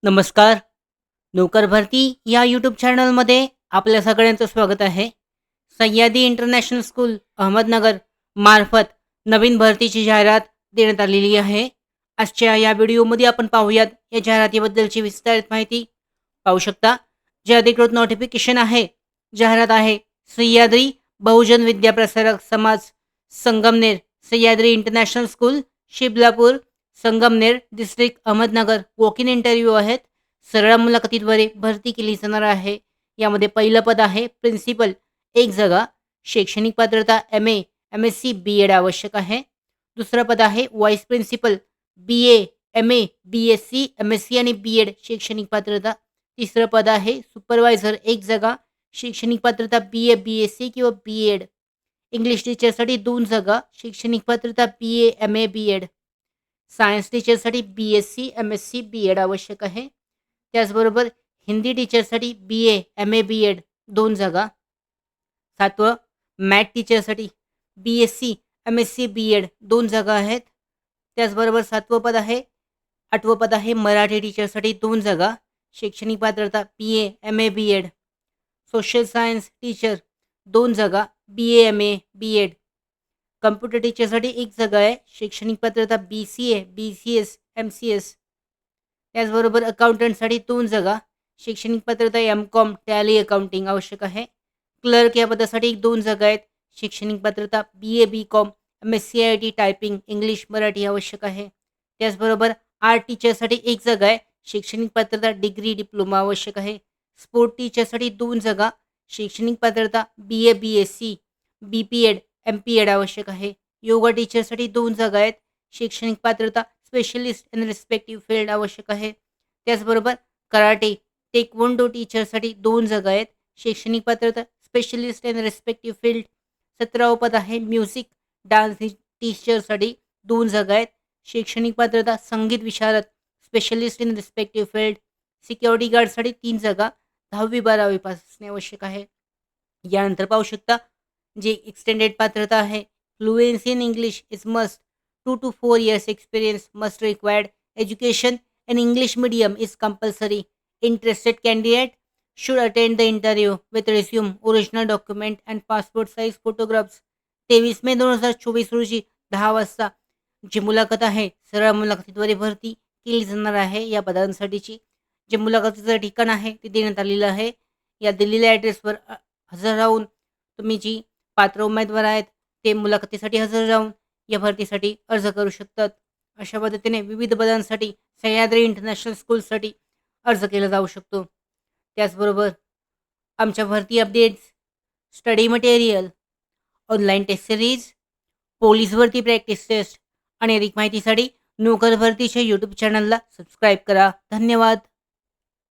नमस्कार. नोकर भरती या यूट्यूब चॅनलमध्ये आपल्या सगळ्यांचं स्वागत आहे. सह्याद्री इंटरनॅशनल स्कूल अहमदनगर मार्फत नवीन भरतीची जाहिरात देण्यात आलेली आहे. आजच्या या व्हिडिओमध्ये आपण पाहूयात या जाहिरातीबद्दलची विस्तारित माहिती. पाहू शकता, जे अधिकृत नोटिफिकेशन आहे, जाहिरात आहे. Sahyadri Bahujan Vidyaprasarak Samaj Sangamner, Sahyadri international school, Shiblapur, Sangamner district Ahmednagar. Walk in interview आहेत. सरळ मुलाखतीद्वारे भरती केली जाणार आहे. यामध्ये पहिलं पद आहे प्रिन्सिपल, एक जागा. शैक्षणिक पात्रता MA, MSc, BEd आवश्यक आहे. दुसरं पद आहे vice principal, BA, MA, BSc, MSc आणि BEd शैक्षणिक पात्रता. तिसरं पद आहे सुपरवायझर, एक जागा. शैक्षणिक पात्रता BA, BSc किंवा BEd. इंग्लिश टीचरसाठी 2 जागा. शैक्षणिक पात्रता BA, MA, BEd. सायन्स टीचरसाठी BSc, MSc, BEd आवश्यक आहे. त्याचबरोबर हिंदी टीचरसाठी BA, MA, BEd 2 जागा. 7वं मॅथ टीचरसाठी BSc, MSc, BEd 2 जागा आहेत. त्याचबरोबर 7वं पद आहे. 8वं पद आहे मराठी टीचरसाठी 2 जागा. शैक्षणिक पात्रता BA, MA, BEd. Social science teacher 2 जागा. BA, MA, BEd. कम्प्युटर टीचरसाठी 1 जागा आहे. शैक्षणिक पात्रता BCA, BCS, MCS. त्याचबरोबर अकाउंटंटसाठी 2 जागा. शैक्षणिक पात्रता MCOM, टॅली अकाउंटिंग आवश्यक आहे. क्लर्क या पदासाठी 2 जागा आहेत. शैक्षणिक पात्रता BA, BCom, MSc IT typing, English, Marathi आवश्यक आहे. त्याचबरोबर आर्ट टीचरसाठी 1 जागा आहे. शैक्षणिक पात्रता डिग्री, डिप्लोमा आवश्यक आहे. स्पोर्ट टीचरसाठी 2 जागा. शैक्षणिक पात्रता BA, BSc, BPEd, MPEd आवश्यक आहे. योगा टीचरसाठी 2 जागा आहेत. शैक्षणिक पात्रता स्पेशलिस्ट इन रिस्पेक्टिव्ह फील्ड आवश्यक आहे. त्याचबरोबर कराटे, टेक्वोंडो टीचरसाठी 2 जागा आहेत. शैक्षणिक पात्रता स्पेशलिस्ट इन रिस्पेक्टिव्ह फील्ड. 17वं पद आहे म्युझिक डान्स टीचरसाठी 2 जागा आहेत. शैक्षणिक पात्रता संगीत विशारद, specialist in respective field. Security गार्डसाठी 3 जागा. 10वी-12वी पास असणे आवश्यक आहे. यानंतर पाहू शकता, जे एक्सटेंडेड पात्रता आहे. Fluency in English is must. 2 to 4 years experience must required. Education in English medium is compulsory. Interested candidate should attend the interview with resume, original document and passport size photographs. 23 मे 2024 रोजी 10 वाजता जी मुलाखत आहे, सरळ मुलाखतीद्वारे भरती केली जाणार आहे. या पदांसाठीची जे मुलाखतीचं ठिकाण आहे ते देण्यात आलेलं आहे. या दिलेल्या ॲड्रेसवर हजर राहून तुम्ही जी पात्र उमेदवार आहेत ते मुलाखतीसाठी हजर राहून या भरतीसाठी अर्ज करू शकतात. अशा पद्धतीने विविध पदांसाठी सह्याद्री इंटरनॅशनल स्कूलसाठी अर्ज केला जाऊ शकतो. त्याचबरोबर आमच्या भरती updates, study material, online test series, police भरती प्रॅक्टिस टेस्ट आणि अधिक माहितीसाठी नोकर भरतीच्या यूट्यूब चॅनलला सबस्क्राईब करा. धन्यवाद.